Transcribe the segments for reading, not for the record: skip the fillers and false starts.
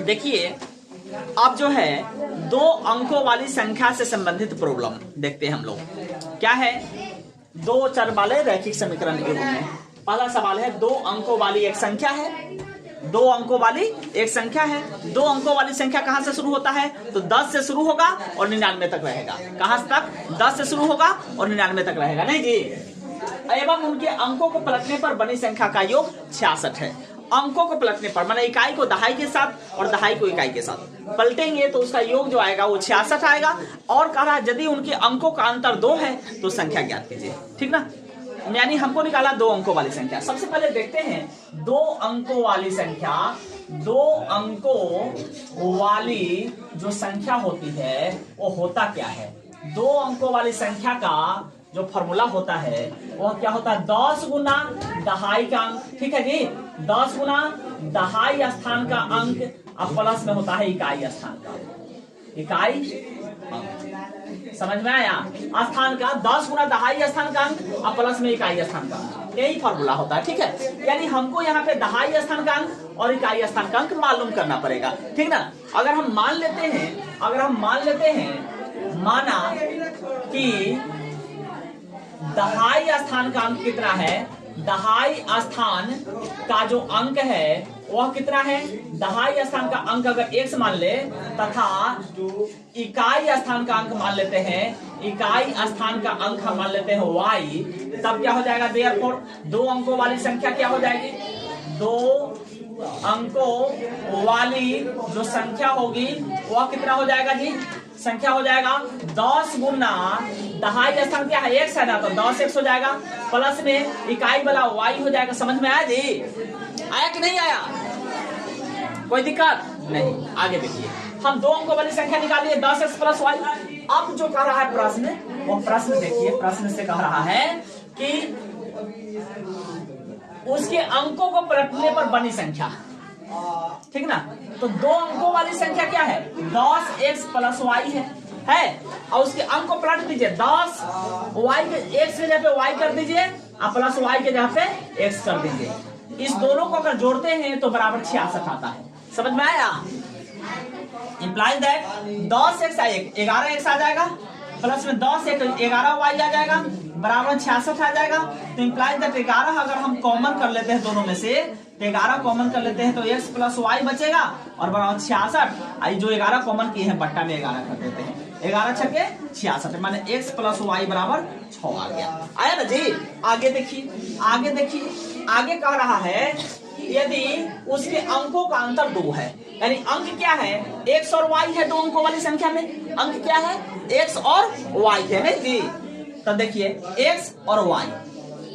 देखिए अब जो है दो अंकों वाली संख्या से संबंधित प्रॉब्लम देखते हैं हम लोग। क्या है? दो चर वाले रैखिक समीकरण के रूप में पहला सवाल है, दो अंकों वाली एक संख्या है, दो अंकों वाली एक संख्या है। दो अंकों वाली संख्या कहां से शुरू होता है? तो 10 से शुरू होगा और 99 तक रहेगा। कहां तक? 10 से शुरू होगा और 99 तक रहेगा, नहीं जी। एवं उनके अंकों को पलटने पर बनी संख्या का योग 66 है। अंकों को पलटने पर माने इकाई को दहाई के साथ और दहाई को इकाई के साथ पलटेंगे तो उसका योग जो आएगा वो 66 आएगा। और कह रहा है यदि उनके अंकों का अंतर 2 है तो संख्या ज्ञात कीजिए। ठीक ना, यानी हमको निकाला दो अंकों वाली संख्या। सबसे पहले देखते हैं दो अंकों वाली संख्या। दो अंकों वाली जो संख्या होती है वो होता क्या है? दो अंकों वाली संख्या का जो फॉर्मूला होता है वह क्या होता है? 10 गुना दहाई का अंक। ठीक है जी, 10 गुना दहाई स्थान का अंक अब प्लस में होता है इकाई स्थान का इकाई अंक। समझ में आया? स्थान का 10 गुना दहाई स्थान का अंक और प्लस में इकाई स्थान का, यही फॉर्मूला होता है। ठीक है, यानी हमको यहाँ पे दहाई स्थान का अंक और इकाई स्थान का अंक मालूम करना पड़ेगा। ठीक ना, अगर हम मान लेते हैं माना कि दहाई स्थान का अंक कितना है? दहाई स्थान का जो अंक है वह कितना है? दहाई स्थान का अंक अगर x मान ले तथा इकाई स्थान का अंक मान लेते हैं, इकाई स्थान का अंक हम मान लेते हैं y, तब क्या हो जाएगा? देयरफॉर दो अंकों वाली संख्या क्या हो जाएगी? दो अंकों वाली जो संख्या होगी वह कितना हो जाएगा जी? संख्या हो जाएगा 10 गुना दहाई स्थान क्या है? x है ना, तो 10x हो जाएगा प्लस में इकाई वाला y हो जाएगा। समझ में आया जी? आया कि नहीं आया? कोई दिक्कत नहीं। आगे देखिए, हम दो अंकों वाली संख्या निकालिए 10x प्लस y। अब जो कह रहा है प्रश्न, वो प्रश्न देखिए, प्रश्न से कह रहा है कि उसके अंकों को पलटने पर बनी संख्या। ठीक ना, तो दो अंकों वाली संख्या क्या है? 10x प्लस y है और उसके अंक को पलट दीजिए। 10 y के x के जगह पे y कर दीजिए और प्लस y के जगह पे x कर दीजिए। इस दोनों को अगर जोड़ते हैं तो बराबर 66 आता है। समझ में आया? इंप्लाइज दैट 10x 11x आ जाएगा प्लस में 10 11y आ जाएगा बराबर 66 आ जाएगा। तो इंप्लाइज दैट 11 अगर हम कॉमन कर लेते हैं दोनों में से, तो 11 कॉमन कर लेते हैं तो x प्लस y बचेगा और बराबर 66। आई जो 11 कॉमन किए हैं बट्टा में 11 कर देते हैं, 11 छके 66 माने x प्लस y बराबर 6 आ गया। आया ना जी? आगे देखिए आगे कह रहा है यदि उसके अंकों का अंतर 2 है, यानी अंक क्या है? x और y है। दो अंकों वाली संख्या में अंक क्या है? x और y है नहीं जी? तब देखिए x और y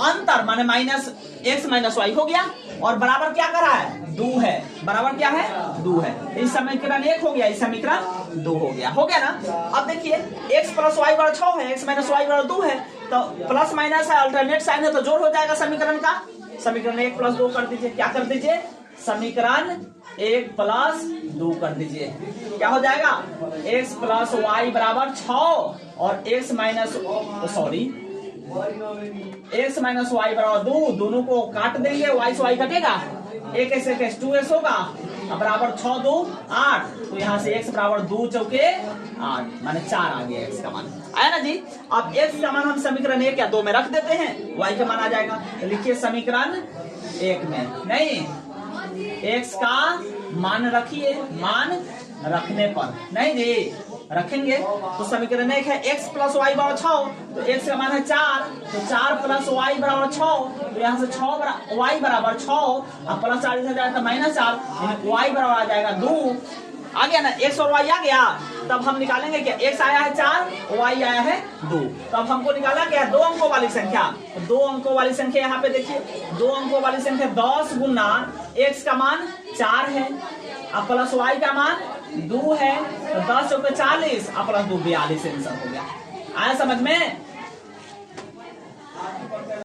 अंतर माने माइनस x माइनस y हो गया और बराबर क्या कर रहा है? 2 है। बराबर क्या है? 2 है। इस समीकरण 1 हो गया, इस समीकरण 2 हो गया ना। अब देखिए x प्लस y बराबर 6 है, x माइनस y बराबर 2 है, तो प्लस माइनस है, अल्टरनेट साइन है, तो जोड़ हो जाएगा समीकरण का। समीकरण 1 प्लस 2 कर दीजिए। क्या कर दीजिए? समीकरण 1 प्लस 2 कर दीजिए। क्या हो जाएगा? x प्लस y बराबर 6 और x माइनस y बराबर 2। दोनों को काट देंगे, y से y कटेगा, 1 x 2x होगा बराबर 6 2 8। तो यहाँ से x बराबर 2 चौके 8 माने 4 आ गया x का मान। आया ना जी? अब x का मान हम समीकरण 1 या 2 में रख देते हैं, y का मान आ जाएगा। तो लिखिए समीकरण 1 में नहीं, x का मान रखिए, मान रखने पर नहीं जी रखेंगे तो समीकरण 1 है x प्लस y बराबर 6, तो x का मान है 4, तो 4 प्लस y बराबर 6, तो यहाँ से y बराबर 6 और प्लस 4 हो जाएगा माइनस 4, y बराबर आ जाएगा 2। आ गया ना? x और y आ गया। तब हम निकालेंगे क्या? x आया है 4, y आया है 2। तब हमको निकाला क्या? दो अंकों वाली संख्या। तो दो अंकों वाली संख्या यहाँ पे देखिए, दो अंकों वाली संख्या 10 गुना x का मान 4 है और प्लस y का मान 2 है, तो 10 चौके 40 और प्लस 2 42 आंसर हो गया। आया समझ में?